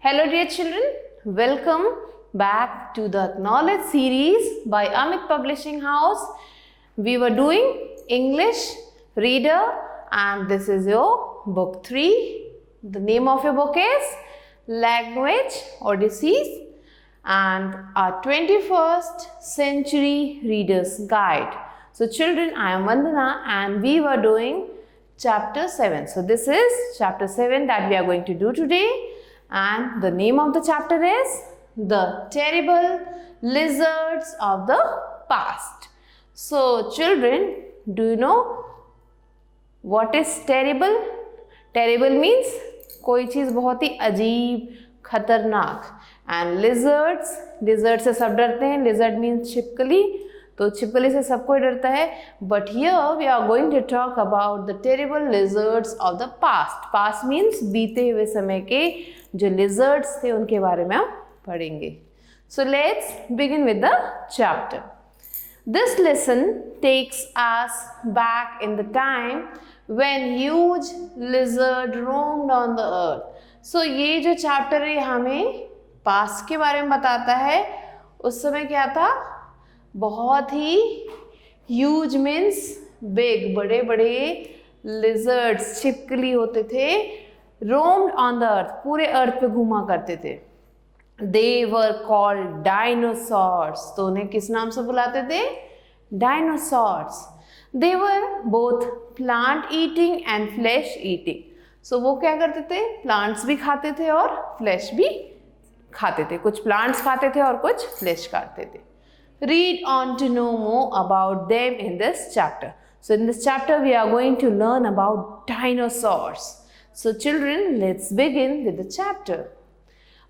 Hello dear children, welcome back to the knowledge series by Amit Publishing House. We were doing English reader and this is your book 3. The name of your book is Language Odysseys and our 21st Century Reader's Guide. So children, I am Vandana and we were doing chapter 7. So this is chapter 7 that we are going to do today. And the name of the chapter is The Terrible Lizards of the Past. So children, do you know what is terrible? Terrible means कोई चीज़ बहुत ही अजीब, खतरनाक. And lizards, lizard से सब डरते हैं. Lizard means छिपकली. तो छिपकली से सब कोई डरता है. But here we are going to talk about the terrible lizards of the past. Past means बीते हुए समय के जो lizards थे उनके बारे में हम पढ़ेंगे. So let's begin with the chapter. This lesson takes us back in the time when huge lizard roamed on the earth. So ये जो chapter है हमें past के बारे में बताता है. उस समय क्या था? बहुत ही huge means big, बड़े बड़े lizards छिपकली होते थे. roamed on the earth, पूरे अर्थ पे घूमा करते थे. They were called dinosaurs. तो उन्हें किस नाम से बुलाते थे? Dinosaurs. They were both plant eating and flesh eating. So वो क्या करते थे? Plants भी खाते थे और flesh भी खाते थे. कुछ plants खाते थे और कुछ flesh खाते थे. Read on to know more about them in this chapter. So in this chapter we are going to learn about dinosaurs. So children, let's begin with the chapter.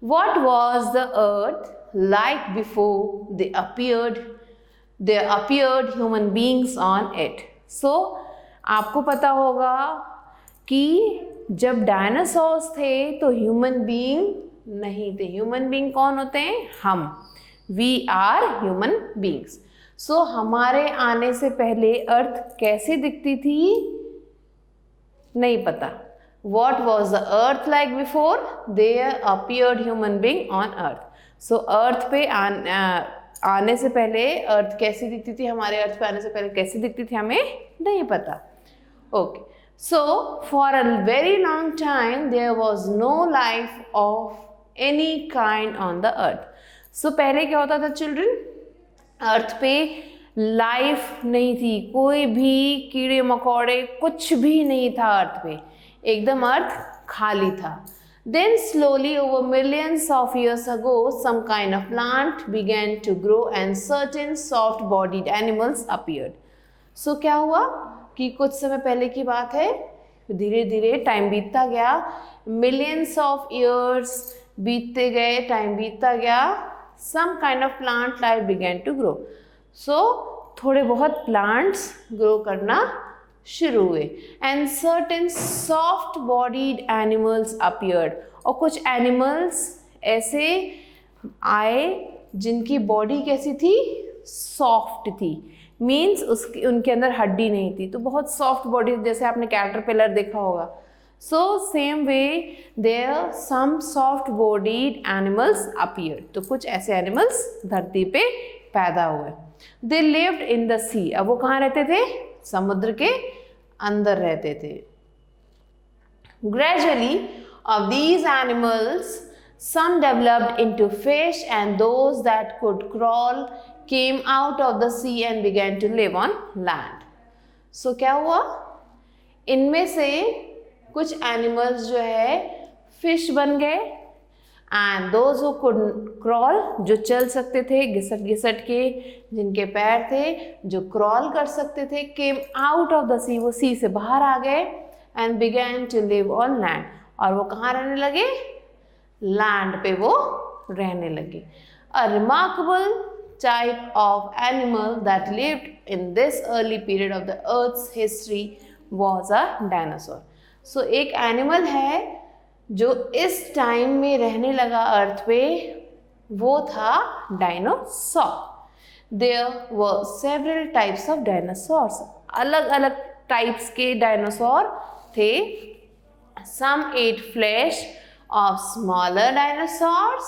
What was the earth like before there appeared human beings on it? So आपको पता होगा कि जब dinosaurs थे तो human being नहीं थे. Human being कौन होते हैं? हम. We are human beings. So हमारे आने से पहले अर्थ कैसे दिखती थी? नहीं पता. What was the earth like before there appeared human being on earth? So earth पे आने से पहले अर्थ कैसी दिखती थी? हमारे अर्थ पे आने से पहले कैसी दिखती थी हमें नहीं पता. Okay. So for a very long time there was no life of any kind on the earth. So पहले क्या होता था चिल्ड्रन? अर्थ पे लाइफ नहीं थी. कोई भी कीड़े मकोड़े कुछ भी नहीं था अर्थ पे. एकदम अर्थ खाली था. Then slowly over millions of years ago some kind of plant began to grow and certain soft bodied animals appeared. So क्या हुआ कि कुछ समय पहले की बात है. धीरे धीरे टाइम बीतता गया. Millions of years बीतते गए. टाइम बीतता गया. Some kind of plant life began to grow. So थोड़े बहुत plants grow करना शुरू हुए. And certain soft bodied animals appeared. और कुछ animals ऐसे आए जिनकी बॉडी कैसी थी? सॉफ्ट थी. मीन्स उनके अंदर हड्डी नहीं थी. तो बहुत सॉफ्ट बॉडी, जैसे आपने कैटरपिलर देखा होगा. So same way there some soft bodied animals appeared. तो कुछ ऐसे animals धरती पे पैदा हुए. They lived in the sea. अब वो कहाँ रहते थे? समुद्र के अंदर रहते थे. Gradually of these animals some developed into fish and those that could crawl came out of the sea and began to live on land. So क्या हुआ? इनमें से कुछ एनिमल्स जो है फिश बन गए. And those who could crawl, जो चल सकते थे घिसट घिसट के, जिनके पैर थे जो क्रॉल कर सकते थे, came out of the sea, वो सी से बाहर आ गए. And began to live on land, और वो कहाँ रहने लगे? लैंड पे वो रहने लगे. A remarkable type of animal that lived in this early period of the earth's history was a dinosaur. So एक एनिमल है जो इस टाइम में रहने लगा अर्थ पे, वो था dinosaur. There were several types of dinosaurs. अलग अलग टाइप्स के डायनासोर थे. Some ate flesh, of smaller dinosaurs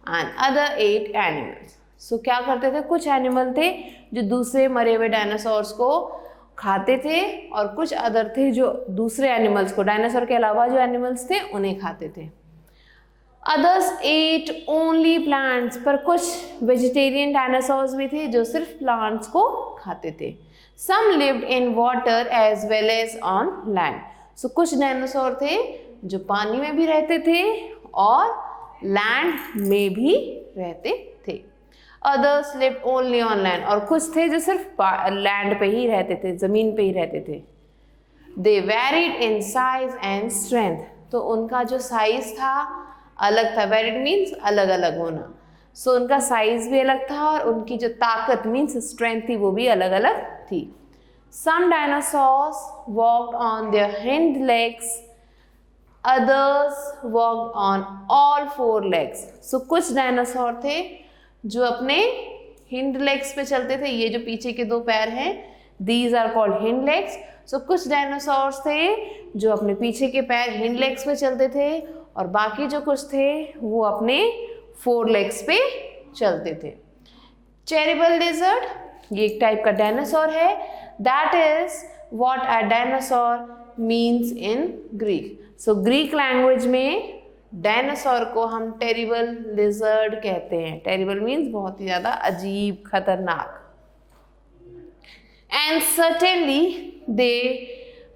and other 8 animals. So क्या करते थे, कुछ एनिमल थे जो दूसरे मरे हुए डायनासोर्स को खाते थे और कुछ अदर थे जो दूसरे एनिमल्स को, डायनासोर के अलावा जो एनिमल्स थे उन्हें खाते थे. अदर्स एट ओनली प्लांट्स, पर कुछ वेजिटेरियन डायनासोर्स भी थे जो सिर्फ प्लांट्स को खाते थे. Some lived in water as well as on land. So कुछ डायनासोर थे जो पानी में भी रहते थे और लैंड में भी रहते थे. Others lived only on land, और कुछ थे जो सिर्फ लैंड पे ही रहते थे, जमीन पे ही रहते थे. They varied in size and strength, तो उनका जो साइज था अलग था. वेरिड मीन्स अलग अलग होना. सो उनका साइज भी अलग था और उनकी जो ताकत मीन्स स्ट्रेंथ थी वो भी अलग अलग थी. Some dinosaurs walked on their hind legs, others walked on all 4 legs. So कुछ डायनासोर थे जो अपने हिंड लेग्स पे चलते थे, ये जो पीछे के 2 पैर हैं, these are called hind legs. So कुछ डायनासोर्स थे जो अपने पीछे के पैर हिंड लेग्स पे चलते थे और बाकी जो कुछ थे वो अपने 4 legs पे चलते थे. चेरिबल लिजर्ड, ये एक टाइप का डायनासोर है. That is what a dinosaur means in Greek. So Greek language में डायनासोर को हम टेरिबल लिजर्ड कहते हैं. टेरिबल मीन्स बहुत ही ज़्यादा अजीब, खतरनाक. And certainly they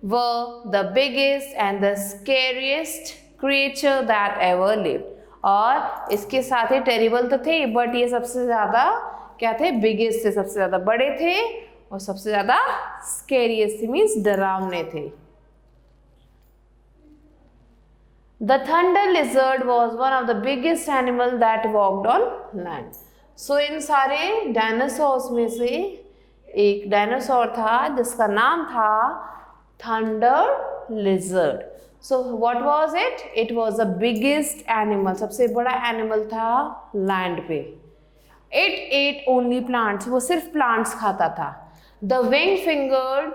were the biggest and the scariest creature that ever lived. और इसके साथ ही टेरिबल तो थे, बट ये सबसे ज़्यादा क्या थे, बिगेस्ट थे, सबसे ज़्यादा बड़े थे और सबसे ज़्यादा स्केरियस्ट मीन्स डरावने थे. The thunder lizard was one of the biggest animal that walked on land. So इन सारे डायनासोर्स में से एक डायनासोर था जिसका नाम था thunder lizard. So what was it? It was the biggest animal. सबसे बड़ा एनिमल था लैंड पे. It ate only plants. वो सिर्फ प्लांट्स खाता था. The wing-fingered,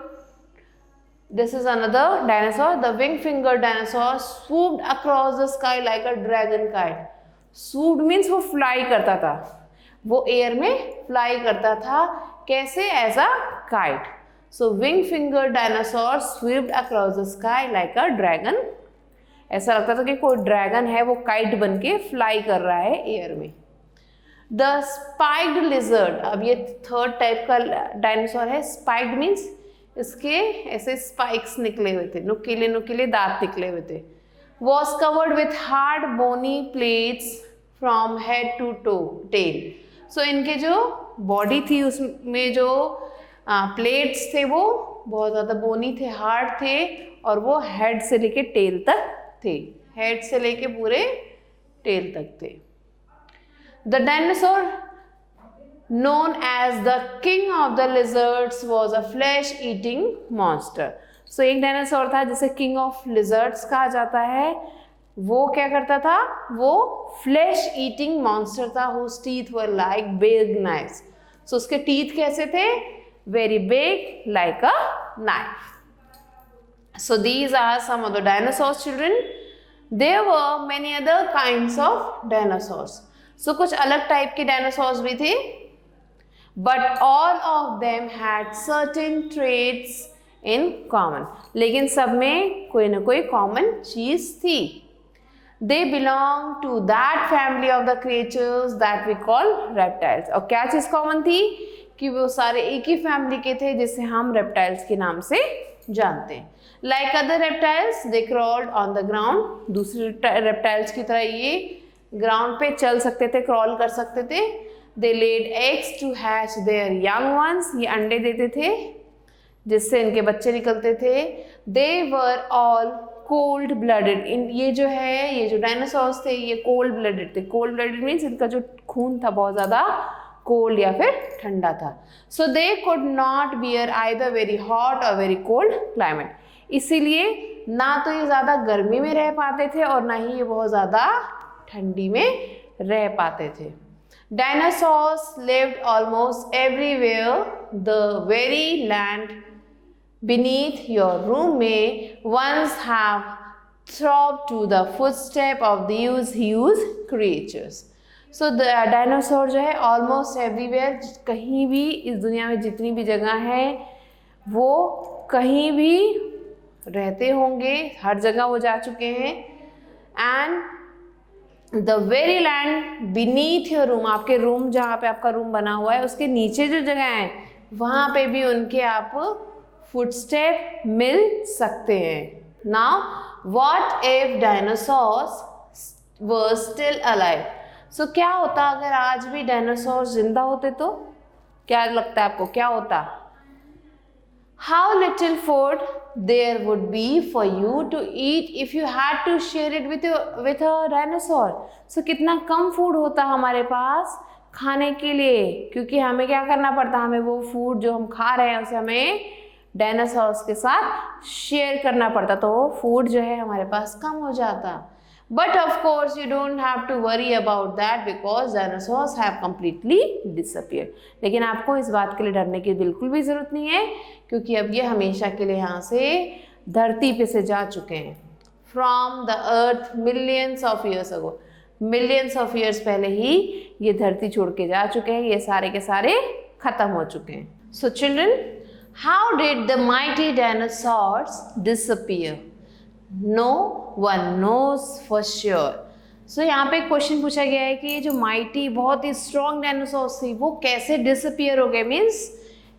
this is another dinosaur. The wing-fingered dinosaur swooped across the sky like a dragon kite. Swooped means वो fly करता था, वो एयर में fly करता था. कैसे? As a kite. So wing-fingered dinosaur swooped across the sky like a dragon. ऐसा लगता था कि कोई ड्रैगन है, वो काइट बन के फ्लाई कर रहा है एयर में. The spiked lizard, अब ये 3rd टाइप का डायनासोर है. Spiked means इसके ऐसे स्पाइक्स निकले हुए थे, नुकीले नुकीले दांत निकले हुए थे. Was covered with hard bony plates from head to tail. So इनके जो बॉडी थी उसमें जो प्लेट्स थे वो बहुत ज़्यादा बोनी थे, हार्ड थे और वो हेड से लेके टेल तक थे, हेड से लेके पूरे टेल तक थे. The dinosaur known as the king of the lizards was a flesh eating monster. So एक डायनासोर था जिसे king of lizards कहा जाता है. वो क्या करता था? वो flesh eating monster था whose teeth were like big knives. So उसके teeth कैसे थे? Very big like a knife. So these are some of the dinosaurs, children. There were many other kinds of dinosaurs. So कुछ अलग type के dinosaurs भी थे. But all of them had certain traits in common. लेकिन सब में कोई ना कोई common चीज थी. They belong to that family of the creatures that we call reptiles. और क्या चीज common थी? कि वो सारे एक ही फैमिली के थे जिसे हम reptiles के नाम से जानते हैं. Like other reptiles, they crawled on the ground. दूसरे reptiles की तरह ये ग्राउंड पे चल सकते थे, क्रॉल कर सकते थे. They laid eggs to hatch their young ones. ये अंडे देते थे जिससे इनके बच्चे निकलते थे. They were all cold blooded. ये जो है, ये जो डायनासोर्स थे ये cold blooded थे. Cold blooded means इनका जो खून था बहुत ज़्यादा कोल्ड या फिर ठंडा था. So they could not bear either very hot or very cold climate. इसीलिए ना तो ये ज़्यादा गर्मी में रह पाते थे और ना ही ये बहुत ज़्यादा ठंडी में रह पाते थे. Dinosaurs lived almost everywhere. The very land beneath your room may once have throve to the footstep of these huge creatures. So the dinosaur जो है almost everywhere, कहीं भी इस दुनिया में जितनी भी जगह है वो कहीं भी रहते होंगे, हर जगह वो जा चुके हैं. And the very land beneath your room, आपके रूम जहाँ पे आपका रूम बना हुआ है उसके नीचे जो जगह है वहाँ पे भी उनके आप फुटस्टेप मिल सकते हैं. Now what if dinosaurs were still alive. So क्या होता अगर आज भी डायनासोर जिंदा होते तो क्या लगता है आपको क्या होता? How little food there would be for you to eat if you had to share it with a dinosaur. So कितना कम फूड होता हमारे पास खाने के लिए, क्योंकि हमें क्या करना पड़ता, हमें वो फूड जो हम खा रहे हैं उसे हमें डायनासोर्स के साथ शेयर करना पड़ता, तो वो फूड जो है हमारे पास कम हो जाता. But of course you don't have to worry about that because dinosaurs have completely disappeared. लेकिन आपको इस बात के लिए डरने की बिल्कुल भी ज़रूरत नहीं है, क्योंकि अब ये हमेशा के लिए यहाँ से धरती पे से जा चुके हैं. From the earth millions of years ago. Millions of years पहले ही ये धरती छोड़ के जा चुके हैं, ये सारे के सारे खत्म हो चुके हैं. So children, how did the mighty dinosaurs disappear? No one knows for sure. So यहाँ पे एक क्वेश्चन पूछा गया है कि ये जो माइटी बहुत ही स्ट्रॉन्ग डायनासोर्स थी वो कैसे डिसअपियर हो गए, मीन्स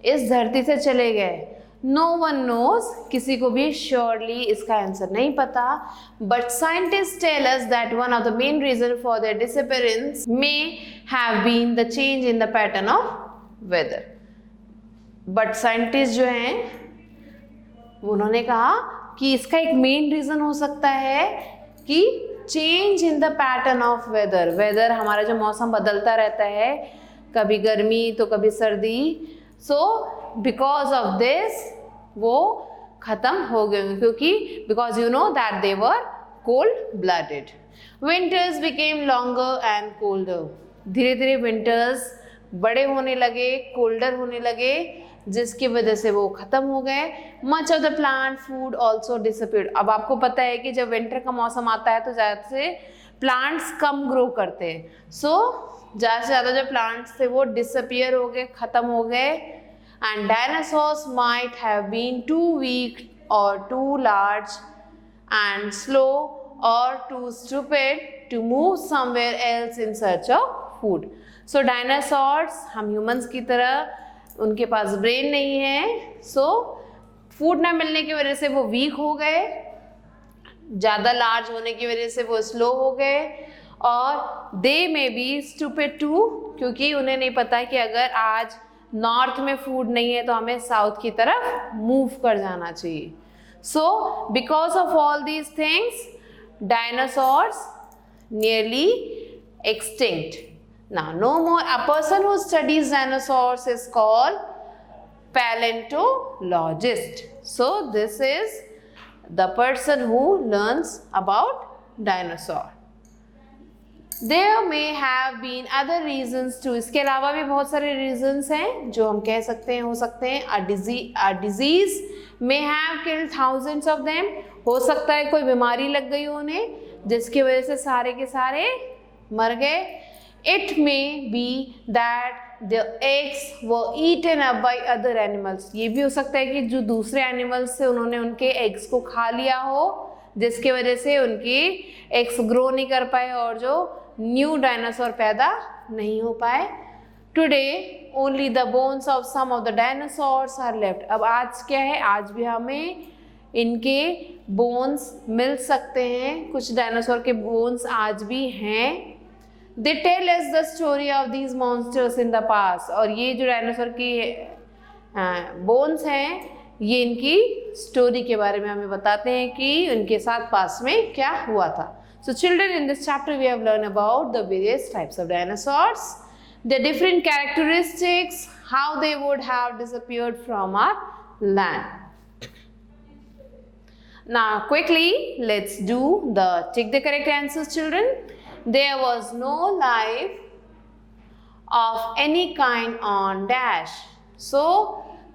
इस धरती से चले गए. नो वन नोज, किसी को भी श्योरली इसका आंसर नहीं पता. But scientist tell us that one of the main reason for their disappearance may have been the change in the pattern of weather. But scientist जो हैं उन्होंने कहा कि इसका एक मेन रीज़न हो सकता है कि change in the pattern of weather. Weather हमारा जो मौसम बदलता रहता है, कभी गर्मी तो कभी सर्दी, सो बिकॉज ऑफ दिस वो ख़त्म हो गए, क्योंकि because you know that they were cold blooded. Winters became longer and colder. धीरे धीरे विंटर्स बड़े होने लगे, कोल्डर होने लगे, जिसकी वजह से वो ख़त्म हो गए. Much of the plant food also disappeared. अब आपको पता है कि जब विंटर का मौसम आता है तो ज़्यादा से प्लांट्स कम ग्रो करते हैं. सो ज़्यादा से ज़्यादा जो प्लांट्स थे वो डिसअपीयर हो गए, ख़त्म हो गए. And dinosaurs might have been too weak और टू लार्ज एंड स्लो और too stupid to move somewhere else in search of food. So dinosaurs हम ह्यूमंस की तरह, उनके पास ब्रेन नहीं है, सो फूड ना मिलने की वजह से वो वीक हो गए, ज़्यादा लार्ज होने की वजह से वो स्लो हो गए, और दे मे बी स्टूपिड टू, क्योंकि उन्हें नहीं पता कि अगर आज नॉर्थ में फूड नहीं है तो हमें साउथ की तरफ मूव कर जाना चाहिए. So because of all these things dinosaurs nearly extinct. Now, no more. A person who studies dinosaurs is called paleontologist. So, this is the person who learns about dinosaur. There may have been other reasons too. इसके अलावा भी बहुत सारे reasons हैं जो हम कह सकते हैं, हो सकते हैं. A disease may have killed thousands of them. हो सकता है कोई बीमारी लग गई उन्हें जिसकी वजह से सारे के सारे मर गए. It may be that the eggs were eaten up by other animals. ये भी हो सकता है कि जो दूसरे एनिमल्स थे उन्होंने उनके एग्स को खा लिया हो, जिसके वजह से उनकी एग्स ग्रो नहीं कर पाए और जो न्यू डायनासोर पैदा नहीं हो पाए. Today only the bones of some of the dinosaurs are left. अब आज क्या है, आज भी हमें इनके बोन्स मिल सकते हैं, कुछ डायनासोर के बोन्स आज भी हैं. They tell us the story of these monsters in the past. और ये जो डायनासोर की बोन्स हैं ये इनकी स्टोरी के बारे में हमें बताते हैं कि उनके साथ पास में क्या हुआ था. So children, in this chapter we have learned about the various types of dinosaurs, the different characteristics, how they would have disappeared from our land. Now quickly let's do the take the correct answers, children. There was no life of any kind on dash. So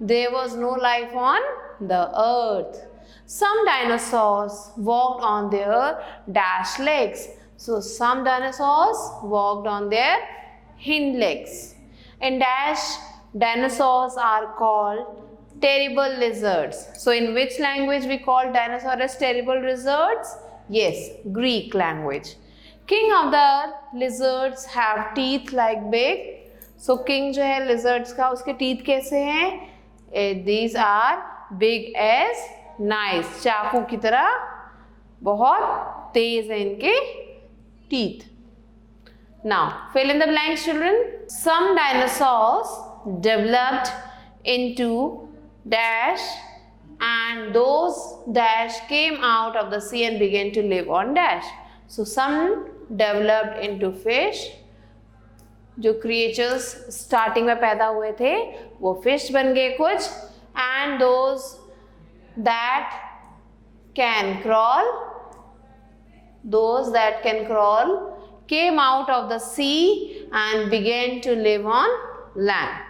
there was no life on the earth. Some dinosaurs walked on their dash legs. So some dinosaurs walked on their hind legs. In dash, dinosaurs are called terrible lizards. So in which language we call dinosaurs as terrible lizards? Yes, Greek language. King of the lizards have teeth like big. So king जो है lizards का उसके teeth कैसे हैं? These are big as knives. चाकू की तरह बहुत तेज है इनके teeth. Now fill in the blanks, children. Some dinosaurs developed into dash, and those dash came out of the sea and began to live on dash. So some developed into fish. जो creatures starting में पैदा हुए थे वो fish बन गए कुछ, and those that can crawl came out of the sea and began to live on land.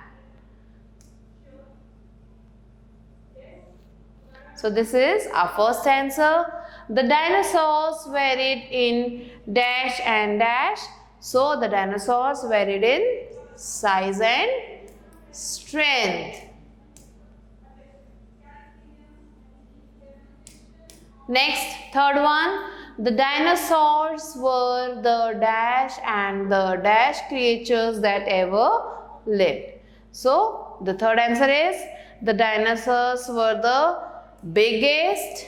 So this is our first answer. The dinosaurs varied in dash and dash. So the dinosaurs varied in size and strength. Next, third one. The dinosaurs were the dash and the dash creatures that ever lived. So the third answer is the dinosaurs were the biggest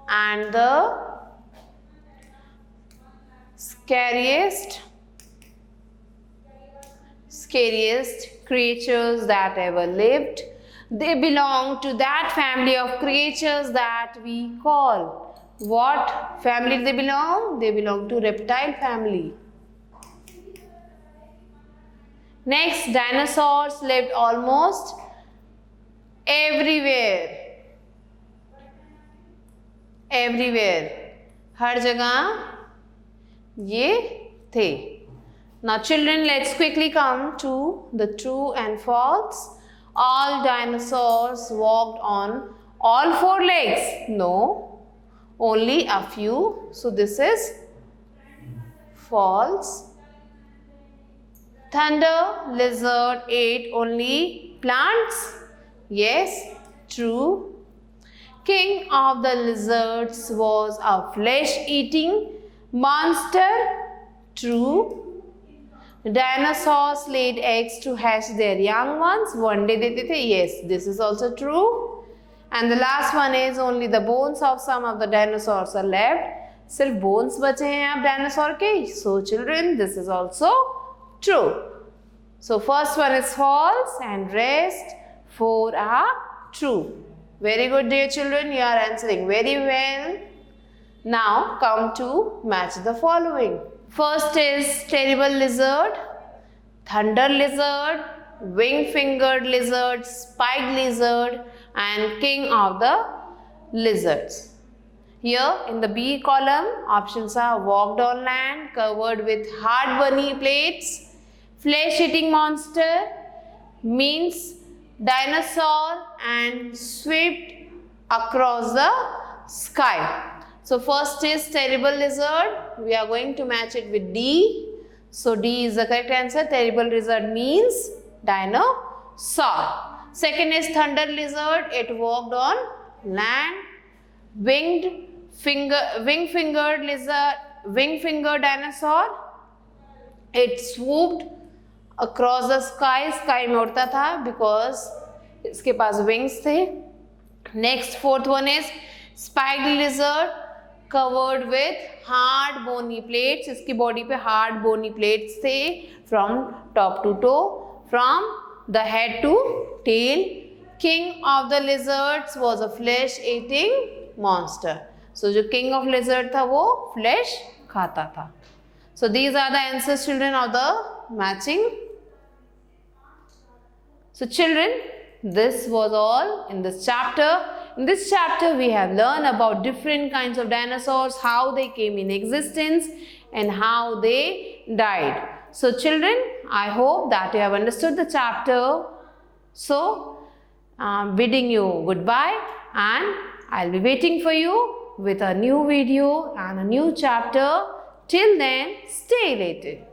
and the scariest creatures that ever lived. They belong to that family of creatures that we call. What family they belong? They belong to reptile family. Next, dinosaurs lived almost everywhere. हर जगह ये थे. Now children, let's quickly come to the true and false. All dinosaurs walked on all four legs. No, only a few. So this is false. Thunder lizard ate only plants. Yes, true. King of the lizards was a flesh-eating monster. True. Dinosaurs laid eggs to hatch their young ones. One day देते थे. Yes, this is also true. And the last one is only the bones of some of the dinosaurs are left. सिर्फ bones बचे हैं अब dinosaur के. So children, this is also true. So first one is false and rest 4 are true. Very good, dear children. You are answering very well. Now come to match the following. First is terrible lizard, thunder lizard, wing-fingered lizard, spiked lizard, and king of the lizards. Here in the B column, options are walked on land, covered with hard bony plates, flesh-eating monster, means dinosaur, and swept across the sky. So first is terrible lizard. We are going to match it with D. So D is the correct answer. Terrible lizard means dinosaur. Second is thunder lizard. It walked on land. Wing-fingered lizard, wing-fingered dinosaur. It swooped across the sky. Sky में उड़ता था because इसके पास wings थे. Next, fourth one is spiked lizard, covered with hard bony plates. इसकी body पे hard bony plates थे from top to toe, from the head to tail. King of the lizards was a flesh-eating monster. So जो king of lizard था वो flesh खाता था. So these are the answers, children, of the matching. So children, this was all in this chapter. In this chapter, we have learned about different kinds of dinosaurs, how they came in existence and how they died. So children, I hope that you have understood the chapter. So bidding you goodbye, and I'll be waiting for you with a new video and a new chapter. Till then, stay rated.